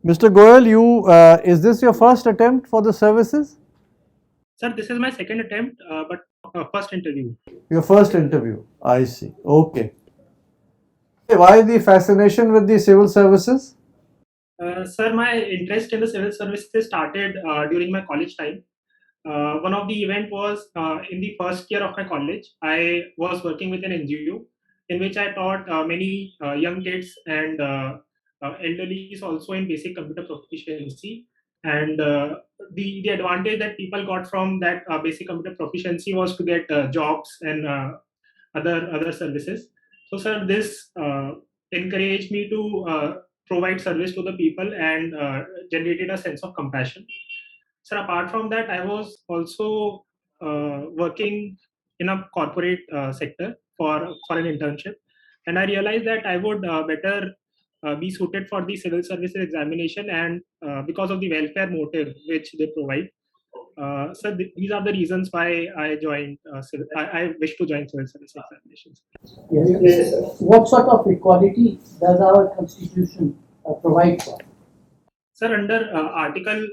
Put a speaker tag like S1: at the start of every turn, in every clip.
S1: Mr. Goyal, is this your first attempt for the services?
S2: Sir, this is my second attempt, but first interview.
S1: Your first interview. I see. Okay. Why the fascination with the civil services?
S2: Sir, my interest in the civil services started during my college time. One of the event was in the first year of my college. I was working with an NGO in which I taught many young kids and elderly also in basic computer proficiency. And the advantage that people got from that basic computer proficiency was to get jobs and other services. So, sir, this encouraged me to provide service to the people and generated a sense of compassion. Sir, apart from that, I was also working in a corporate sector for an internship, and I realized that I would better be suited for the civil services examination, and because of the welfare motive which they provide. So these are the reasons why I joined. I wish to join civil service examinations.
S3: Yes. What sort of equality does our constitution provide for?
S2: Sir, under Article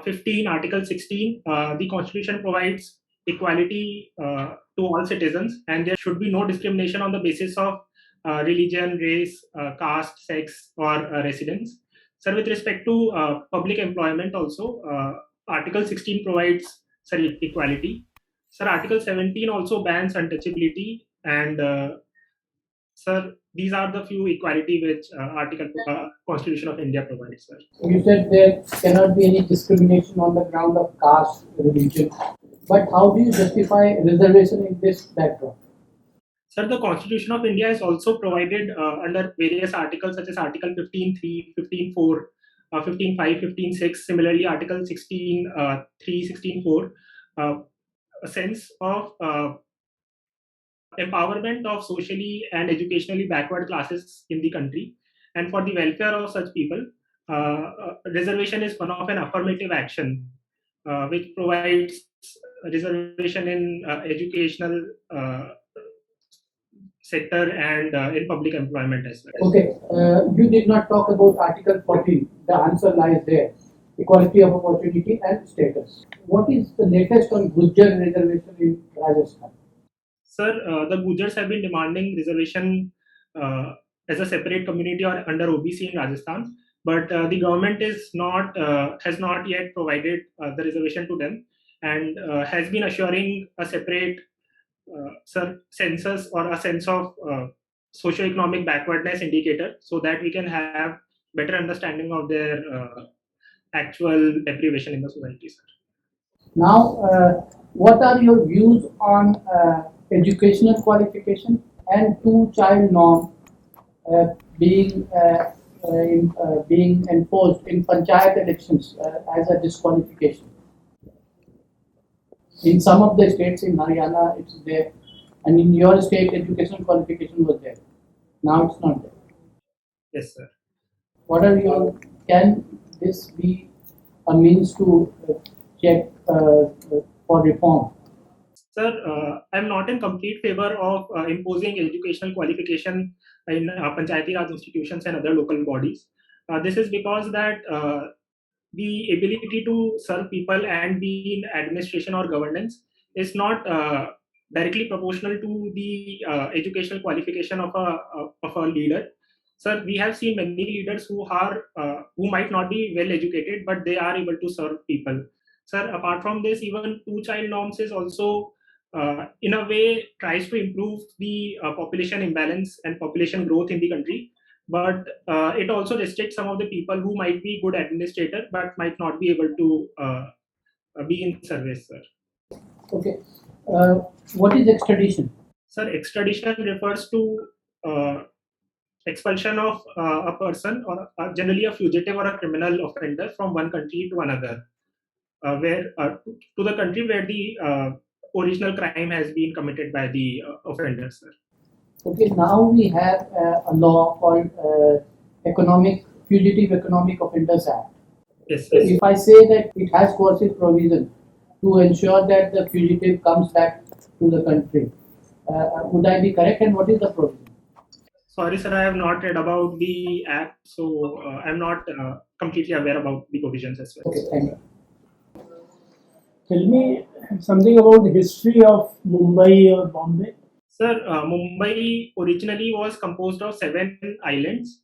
S2: 15, Article 16, the Constitution provides equality to all citizens, and there should be no discrimination on the basis of religion, race, caste, sex, or residence. Sir, with respect to public employment, also, Article 16 provides equality. Sir, Article 17 also bans untouchability, and sir, these are the few equality which Article Constitution of India provides, sir.
S3: You said there cannot be any discrimination on the ground of caste, religion. But how do you justify reservation in this backdrop?
S2: Sir, the Constitution of India is also provided under various articles such as Article 15.3, 15.4, 15.5, 15.6, similarly Article 16.3, 16.4, a sense of empowerment of socially and educationally backward classes in the country. And for the welfare of such people, reservation is one of an affirmative action which provides reservation in educational sector and in public employment as well.
S3: Okay, you did not talk about Article 14. The answer lies there. Equality of opportunity and status. What is the latest on Gujjar reservation in Rajasthan?
S2: Sir, the Gujars have been demanding reservation as a separate community or under OBC in Rajasthan, but the government is not has not yet provided the reservation to them, and has been assuring a separate census or a sense of socio-economic backwardness indicator, so that we can have better understanding of their actual deprivation in the society, sir.
S3: Now, what are your views on educational qualification and two-child norm being enforced in panchayat elections as a disqualification? In some of the states, in Haryana, it's there, and in your state, educational qualification was there. Now it's not there.
S2: Yes, sir.
S3: What are your? Can this be a means to check for reform?
S2: Sir, I'm not in complete favor of imposing educational qualification in Panchayati Raj institutions and other local bodies. This is because that the ability to serve people and be in administration or governance is not directly proportional to the educational qualification of a leader. Sir, we have seen many leaders who might not be well educated, but they are able to serve people. Sir, apart from this, even two-child norms is also in a way tries to improve the population imbalance and population growth in the country, but it also restricts some of the people who might be good administrator but might not be able to be in service, sir.
S3: Okay. What is extradition?
S2: Sir, extradition refers to expulsion of a person or generally a fugitive or a criminal offender from one country to another, where to the country where the original crime has been committed by the offender, sir.
S3: Okay, now we have a law called Fugitive Economic Offenders Act.
S2: Yes, sir.
S3: If I say that it has coercive provision to ensure that the fugitive comes back to the country, would I be correct? And what is the provision?
S2: Sorry, sir, I have not read about the app, so I'm not completely aware about the provisions as well.
S3: Okay, thank you.
S4: Tell me something about the history of Mumbai or Bombay.
S2: Sir, Mumbai originally was composed of 7 islands,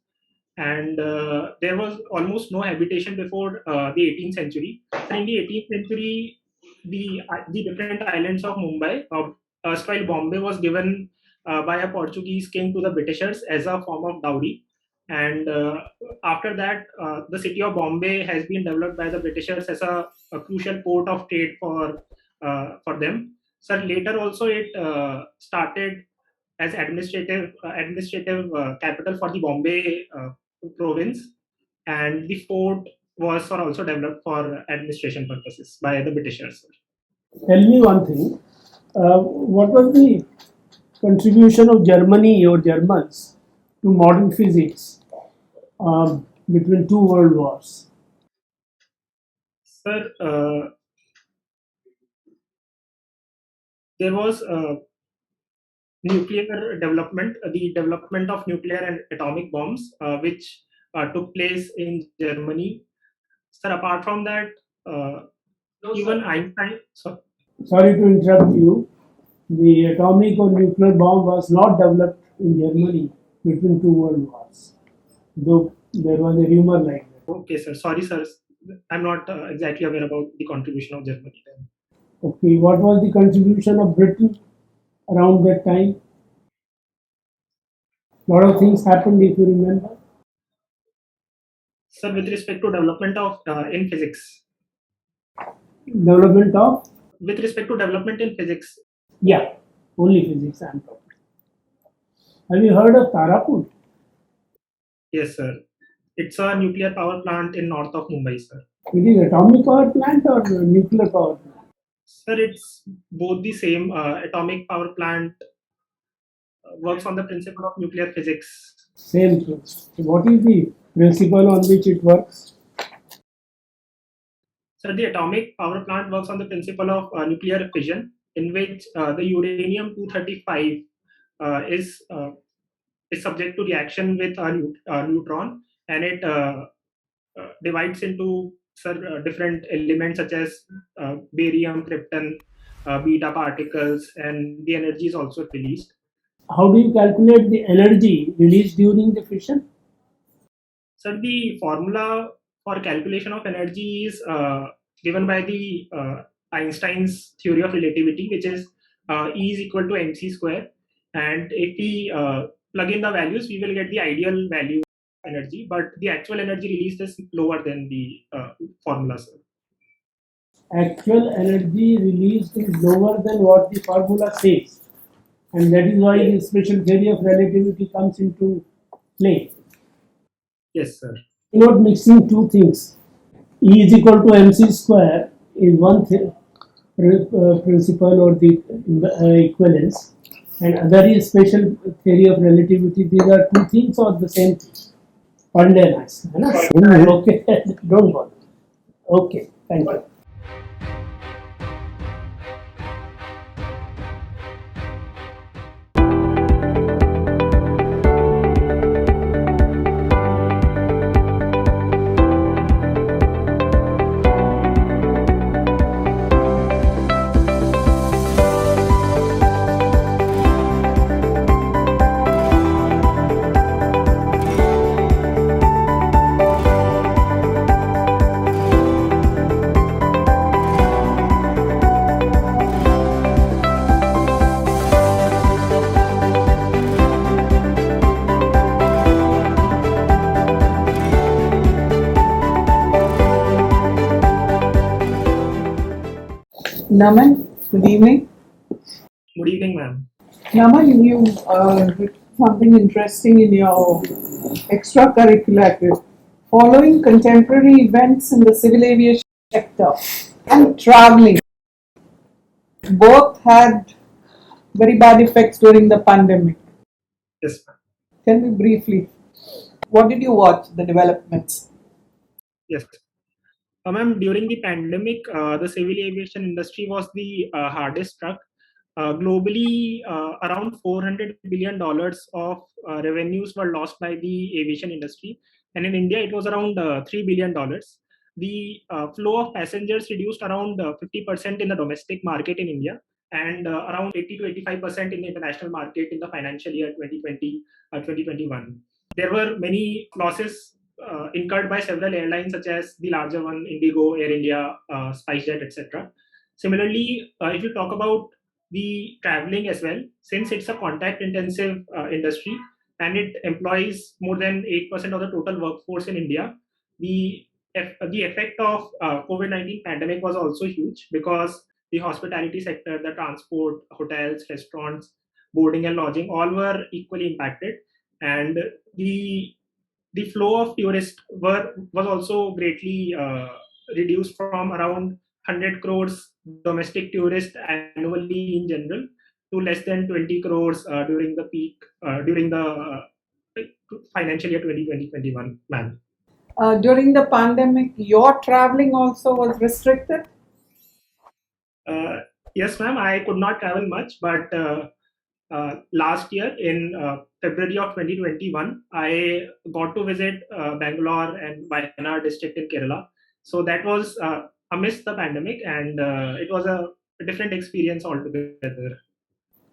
S2: and there was almost no habitation before the 18th century. So in the 18th century, the different islands of Mumbai, erstwhile Bombay, was given by a Portuguese king to the Britishers as a form of dowry. And after that, the city of Bombay has been developed by the Britishers as a crucial port of trade for them. So later also it started as administrative capital for the Bombay province, and the fort was also developed for administration purposes by the Britishers.
S4: Tell me one thing. What was the contribution of Germany or Germans to modern physics between two world wars?
S2: Sir, there was nuclear development, the development of nuclear and atomic bombs, which took place in Germany. Sir, apart from that, even Einstein.
S4: Sorry to interrupt you. The atomic or nuclear bomb was not developed in Germany between two world wars, though there was a rumor like that.
S2: Okay, sir. Sorry, sir. I'm not exactly aware about the contribution of Germany.
S4: Okay, what was the contribution of Britain around that time? A lot of things happened, if you remember.
S2: Sir, with respect to development of in physics.
S4: Development of?
S2: With respect to development in physics.
S4: Yeah, only physics I'm talking. Have you heard of Tarapur?
S2: Yes, sir. It's a nuclear power plant in north of Mumbai, sir.
S4: It is atomic power plant or nuclear power plant?
S2: Sir, it's both the same. Atomic power plant works on the principle of nuclear physics.
S4: Same thing. So what is the principle on which it works?
S2: So the atomic power plant works on the principle of nuclear fission, in which the uranium 235 is subject to reaction with a neutron, and it divides into different elements such as barium, krypton, beta particles, and the energy is also released.
S4: How do you calculate the energy released during the fission?
S2: So the formula for calculation of energy is given by the Einstein's theory of relativity, which is E is equal to mc square. And if we plug in the values, we will get the ideal value of energy, but the actual energy released is lower than the formula, sir.
S4: Actual energy released is lower than what the formula says, and that is why the special theory of relativity comes into play.
S2: Yes, sir.
S4: You're not mixing two things. E is equal to mc square is one principle or the equivalence, and other is special theory of relativity. These are two things or the same thing. One day nice. Okay, don't bother. Okay, thank you.
S5: Naman, good evening.
S2: Good evening, ma'am.
S5: Naman, you did something interesting in your extracurricular activity. Following contemporary events in the civil aviation sector and traveling both had very bad effects during the pandemic.
S2: Yes, ma'am.
S5: Tell me briefly, what did you watch, the developments?
S2: Yes. Ma'am, during the pandemic, the civil aviation industry was the hardest struck globally, around $400 billion of revenues were lost by the aviation industry, and in India it was around $3 billion. The flow of passengers reduced around 50% in the domestic market in India, and around 80 to 85% in the international market in the financial year 2020 2021. There were many losses incurred by several airlines, such as the larger one, Indigo, Air India, SpiceJet, etc. Similarly, if you talk about the traveling as well, since it's a contact intensive industry and it employs more than 8% of the total workforce in India, the the effect of COVID-19 pandemic was also huge, because the hospitality sector, the transport, hotels, restaurants, boarding and lodging, all were equally impacted, and the the flow of tourists was also greatly reduced from around 100 crores domestic tourists annually in general to less than 20 crores during the peak during the financial year 2020-21, ma'am.
S5: During the pandemic, your traveling also was restricted?
S2: Uh, yes, ma'am. I could not travel much, but last year in February of 2021, I got to visit Bangalore and Wayanad district in Kerala. So that was amidst the pandemic, and it was a different experience altogether.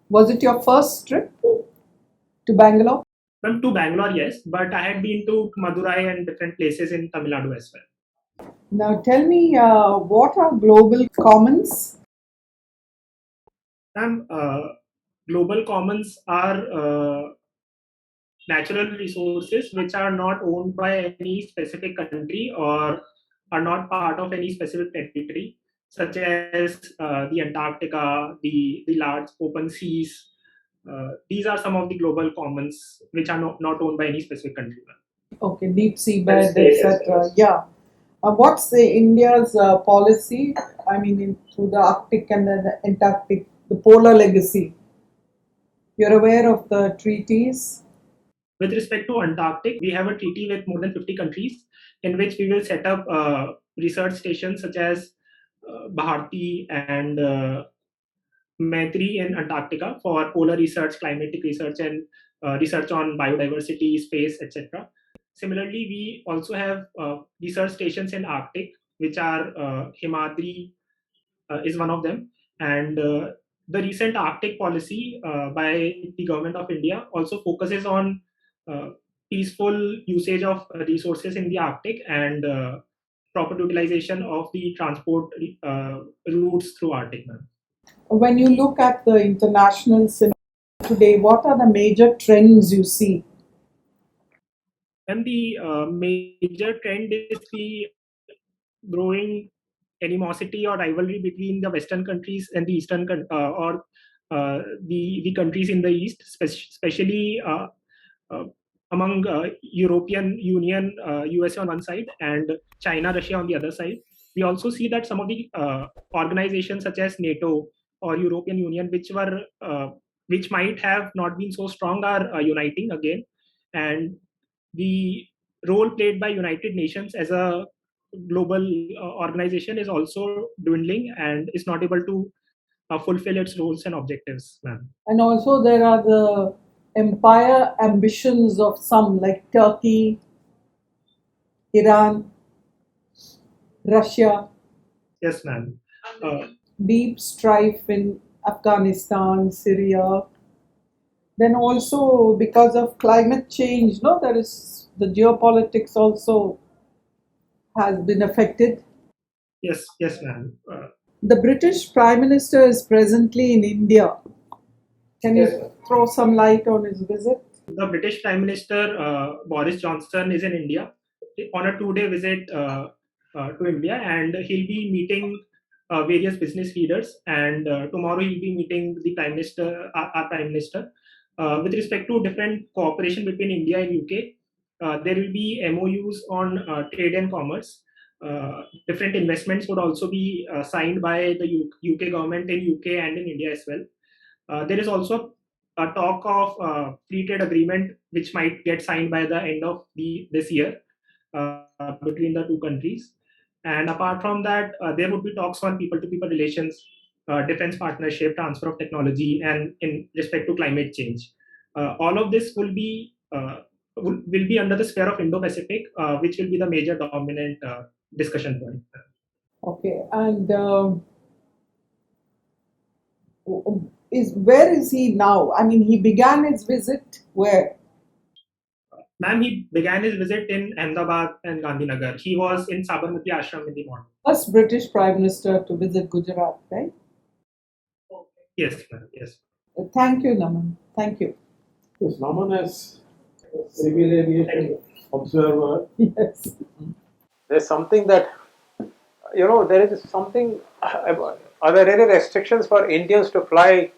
S5: Was it your first trip to Bangalore?
S2: Ma'am, to Bangalore, yes, but I had been to Madurai and different places in Tamil Nadu as well.
S5: Now tell me, what are global commons?
S2: Ma'am, global commons are natural resources which are not owned by any specific country or are not part of any specific territory, such as the Antarctica, the large open seas. These are some of the global commons which are not owned by any specific country.
S5: Okay, deep sea bed, etc. Yeah. What's India's policy? I mean, through the Arctic and the Antarctic, the polar legacy. You're aware of the treaties?
S2: With respect to Antarctic, we have a treaty with more than 50 countries in which we will set up research stations such as Bharti and Maitri in Antarctica for polar research, climatic research, and research on biodiversity, space, etc. Similarly, we also have research stations in Arctic, which are Himadri is one of them, and the recent Arctic policy by the government of India also focuses on uh, peaceful usage of resources in the Arctic and proper utilization of the transport routes through Arctic.
S5: When you look at the international scenario today, what are the major trends you see?
S2: And the major trend is the growing animosity or rivalry between the Western countries and the Eastern or the countries in the East, especially uh, among European Union, USA on one side, and China, Russia on the other side. We also see that some of the organizations such as NATO or European Union, which might have not been so strong, are uniting again, and the role played by United Nations as a global organization is also dwindling and is not able to fulfill its roles and objectives, ma'am.
S5: And also, there are the empire ambitions of some, like Turkey, Iran, Russia,
S2: Yes, ma'am.
S5: deep strife in Afghanistan, Syria. Then also because of climate change, no, there is the geopolitics also has been affected.
S2: Yes, ma'am.
S5: The British Prime Minister is presently in India. Can you throw some light on his visit?
S2: The British Prime Minister Boris Johnson is in India on a 2-day visit to India, and he'll be meeting various business leaders. And tomorrow he'll be meeting the Prime Minister, our Prime Minister. With respect to different cooperation between India and UK, there will be MOUs on trade and commerce. Different investments would also be signed by the UK government in UK and in India as well. There is also a talk of free trade agreement which might get signed by the end of this year between the two countries. And apart from that, there would be talks on people-to-people relations defense partnership, transfer of technology, and in respect to climate change. All of this will be under the sphere of Indo-Pacific, which will be the major dominant discussion point.
S5: Okay, and where is he now? I mean, he began his visit where?
S2: Ma'am, he began his visit in Ahmedabad and Gandhinagar. He was in Sabarmati Ashram in the morning.
S5: First British Prime Minister to visit Gujarat, right?
S2: Yes, ma'am. Yes.
S5: Thank you, Naman. Thank you.
S6: Yes, Naman as civil aviation observer.
S5: Yes.
S6: There's something that, there is something, are there any restrictions for Indians to fly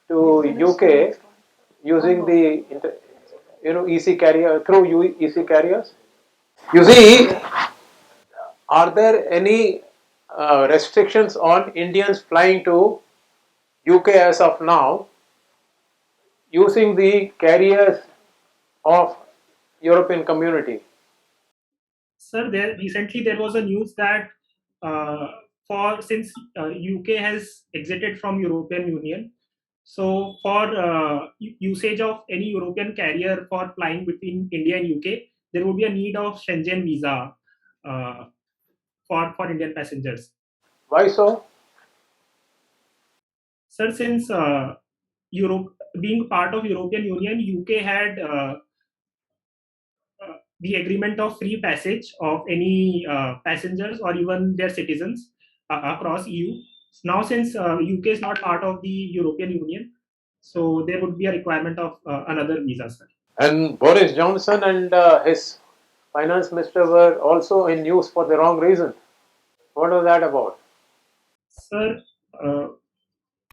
S6: to UK using the, EC carrier, through EC carriers? You see, are there any restrictions on Indians flying to UK as of now using the carriers of European community?
S2: Sir, recently there was a news that since UK has exited from European Union, so for usage of any European carrier for flying between India and UK, there would be a need of Schengen visa uh, for Indian passengers.
S6: Why so?
S2: Sir, since Europe being part of European Union, UK had the agreement of free passage of any passengers or even their citizens across EU. Now, since UK is not part of the European Union, so there would be a requirement of another visa, sir.
S6: And Boris Johnson and his finance minister were also in news for the wrong reason. What was that about?
S2: Sir,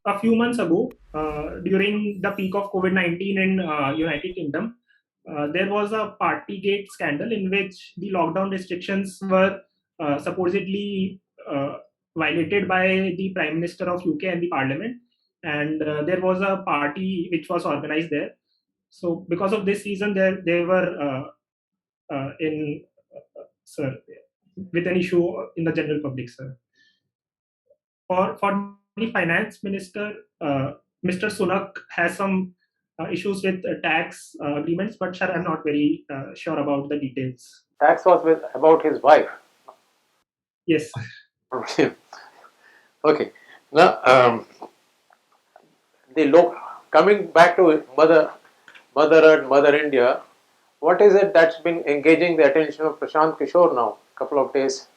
S2: a few months ago, during the peak of COVID-19 in United Kingdom, there was a Partygate scandal in which the lockdown restrictions were supposedly violated by the Prime Minister of UK and the Parliament, and there was a party which was organized there. So, because of this reason, they were in sir with an issue in the general public, sir. For the finance minister, Mr. Sunak has some issues with tax agreements, but sir, I'm not very sure about the details.
S6: Tax was about his wife.
S2: Yes.
S6: Okay. Now, coming back to Mother Earth, Mother India, what is it that's been engaging the attention of Prashant Kishore now, couple of days?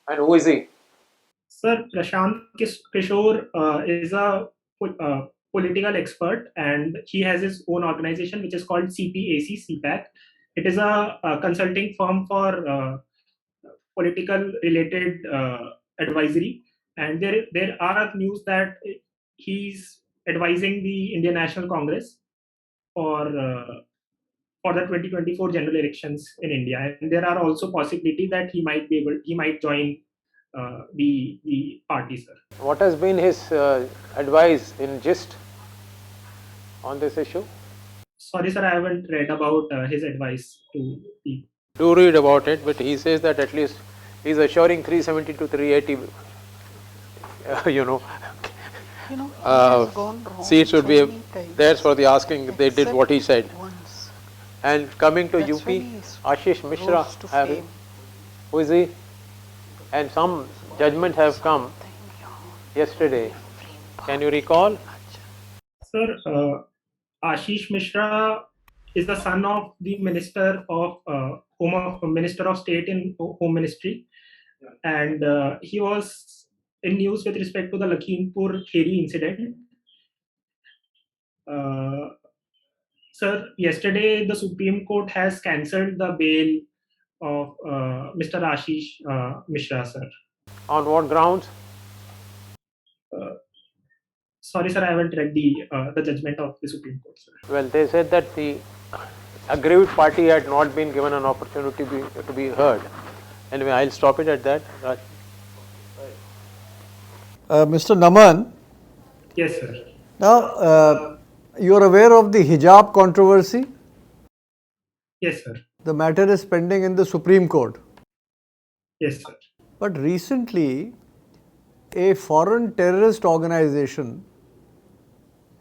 S6: And who is he?
S2: Sir, Prashant Kishore is a political expert, and he has his own organization which is called CPAC. It is a consulting firm for political related advisory, and there are news that he's advising the Indian National Congress for the 2024 general elections in India, and there are also possibility that he might join the party, sir.
S6: What has been his advice in gist on this issue?
S2: Sorry, sir, I haven't read about his advice to the.
S6: Do read about it, but he says that at least he's assuring 370 to 380, seats would be theirs for the asking if they did what he said. And coming to UP, Ashish Mishra, who is he? And some judgment have come yesterday. Can you recall?
S2: Sir, Ashish Mishra is the son of the Minister of Minister of State in Home Ministry, and he was in news with respect to the Lakhimpur Kheri incident. Sir, yesterday the Supreme Court has cancelled the bail of Mr. Ashish Mishra, sir.
S6: On what grounds?
S2: Sorry, sir, I haven't read the judgment of the Supreme Court, sir.
S6: Well, they said that the aggrieved party had not been given an opportunity to be heard. Anyway, I'll stop it at that.
S1: Mr. Naman,
S2: Yes, sir.
S1: now you are aware of the hijab controversy?
S2: Yes, sir.
S1: The matter is pending in the Supreme Court.
S2: Yes, sir.
S1: But recently, a foreign terrorist organization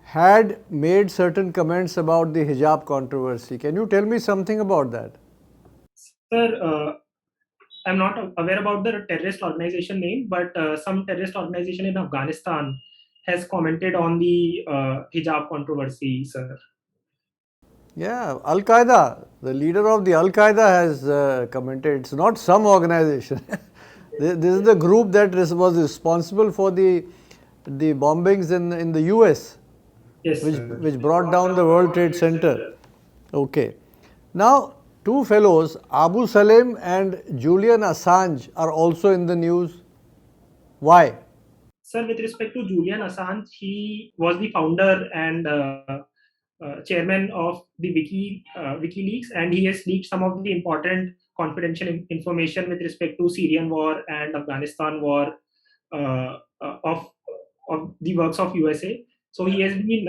S1: had made certain comments about the hijab controversy. Can you tell me something about that?
S2: Sir, I'm not aware about the terrorist organization name, but some terrorist organization in Afghanistan has commented on the hijab controversy, sir.
S1: Yeah, Al Qaeda, the leader of the Al Qaeda has commented. It's not some organization. This is the group that was responsible for the bombings in the US,
S2: Yes,
S1: which brought down the World Trade Center. Okay. Now, two fellows, Abu Salim and Julian Assange, are also in the news. Why?
S2: Sir, with respect to Julian Assange, he was the founder and chairman of the WikiLeaks, and he has leaked some of the important confidential information with respect to Syrian war and Afghanistan war of the works of USA. So he has been,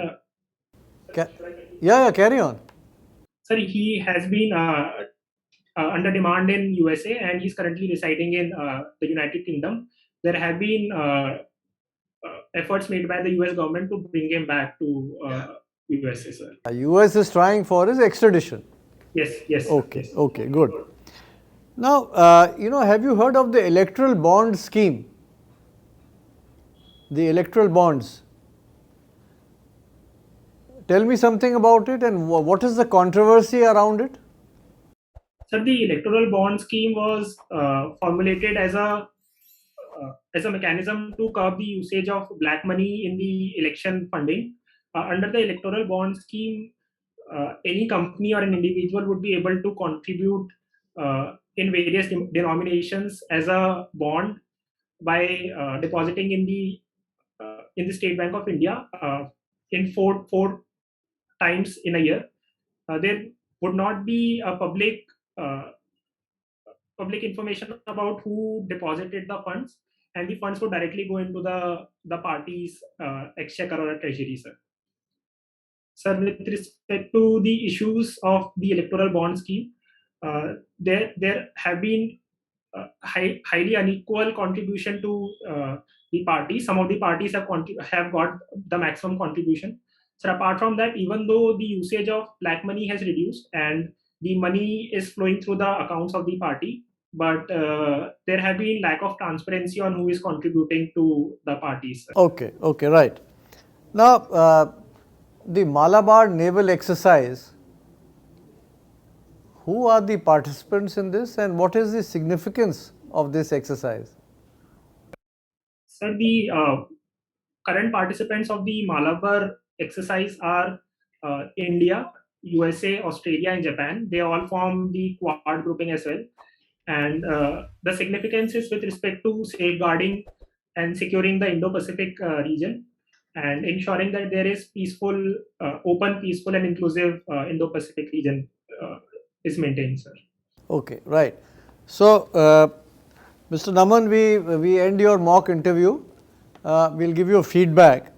S1: Yeah, carry on.
S2: sir, he has been under demand in USA, and he's currently residing in the United Kingdom. There have been efforts made by the US government to bring him back to USA, sir.
S1: US is trying for his extradition.
S2: Yes.
S1: Okay,
S2: yes.
S1: okay, good. Now, have you heard of the electoral bond scheme? The electoral bonds. Tell me something about it, and what is the controversy around it?
S2: So the electoral bond scheme was formulated as a mechanism to curb the usage of black money in the election funding. Under the electoral bond scheme, any company or an individual would be able to contribute in various denominations as a bond by depositing in the State Bank of India in four times in a year. There would not be a public information about who deposited the funds, and the funds would directly go into the party's exchequer or a treasury, sir. Sir, with respect to the issues of the electoral bond scheme, there have been highly unequal contribution to the parties. Some of the parties have got the maximum contribution. So apart from that, even though the usage of black money has reduced and the money is flowing through the accounts of the party, but there have been lack of transparency on who is contributing to the parties.
S1: Okay, right. Now, the Malabar naval exercise, who are the participants in this, and what is the significance of this exercise?
S2: Sir, the current participants of the Malabar exercise are India, USA, Australia, and Japan. They all form the Quad grouping as well. And the significance is with respect to safeguarding and securing the Indo-Pacific region and ensuring that there is open, peaceful, and inclusive Indo-Pacific region is maintained, sir.
S1: Okay, right. So, Mr. Naman, we end your mock interview. We'll give you a feedback.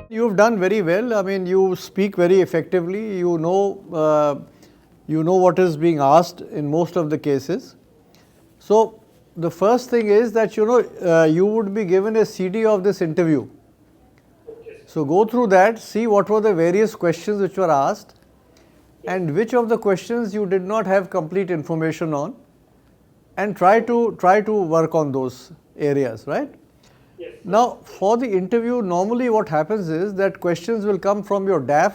S1: You've done very well. I mean, you speak very effectively. You know what is being asked in most of the cases. So, the first thing is that you would be given a CD of this interview. So, go through that, see what were the various questions which were asked, and which of the questions you did not have complete information on, and try to work on those areas, right?
S2: Yes.
S1: Now, for the interview, normally what happens is that questions will come from your DAF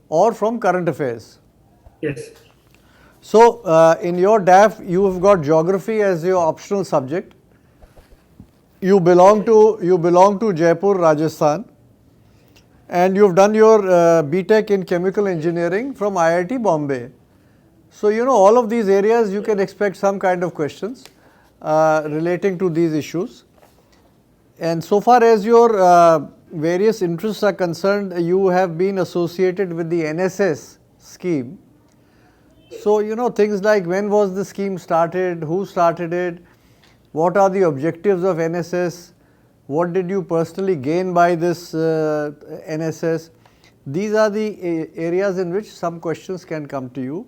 S1: or from current affairs.
S2: Yes.
S1: So, in your DAF, you have got geography as your optional subject. You belong to Jaipur, Rajasthan, and you've done your BTech in chemical engineering from IIT Bombay. So, all of these areas you can expect some kind of questions relating to these issues. And so far as your various interests are concerned, you have been associated with the NSS scheme. So, things like when was the scheme started, who started it, what are the objectives of NSS, what did you personally gain by this NSS. These are the areas in which some questions can come to you.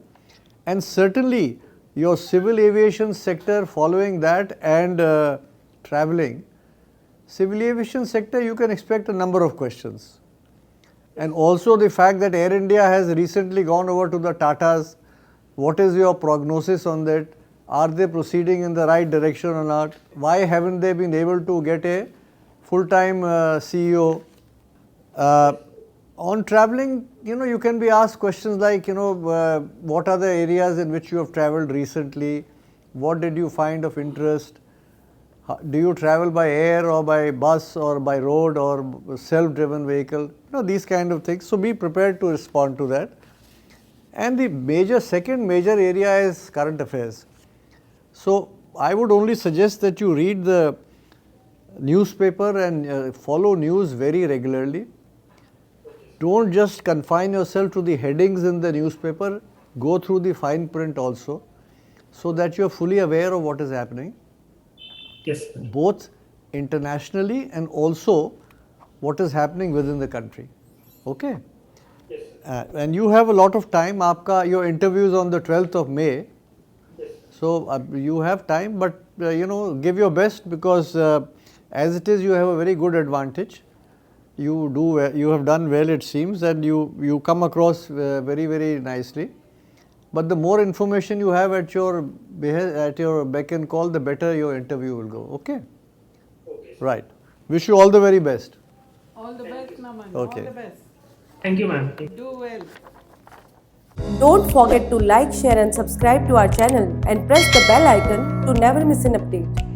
S1: And certainly your civil aviation sector following that and traveling, civil aviation sector you can expect a number of questions. And also the fact that Air India has recently gone over to the Tatas, what is your prognosis on that? Are they proceeding in the right direction or not? Why haven't they been able to get a full-time CEO? On traveling, you can be asked questions like, what are the areas in which you have traveled recently? What did you find of interest? Do you travel by air or by bus or by road or self-driven vehicle? These kind of things. So be prepared to respond to that. And the second major area is current affairs. So I would only suggest that you read the newspaper and follow news very regularly. Don't just confine yourself to the headings in the newspaper, go through the fine print also, so that you are fully aware of what is happening.
S2: Yes.
S1: Both internationally and also what is happening within the country. Okay?
S2: Yes.
S1: And you have a lot of time. Your interview is on the 12th of May.
S2: Yes.
S1: So you have time, but give your best, because as it is, you have a very good advantage. You have done well, it seems, and you come across very, very nicely. But the more information you have at your beck and call, the better your interview will go. Okay?
S2: Okay.
S1: Right. Wish you all the very best.
S5: All the best, Naman.
S1: Okay.
S5: All the best.
S2: Thank you, ma'am.
S5: Do well.
S7: Don't forget to like, share and subscribe to our channel and press the bell icon to never miss an update.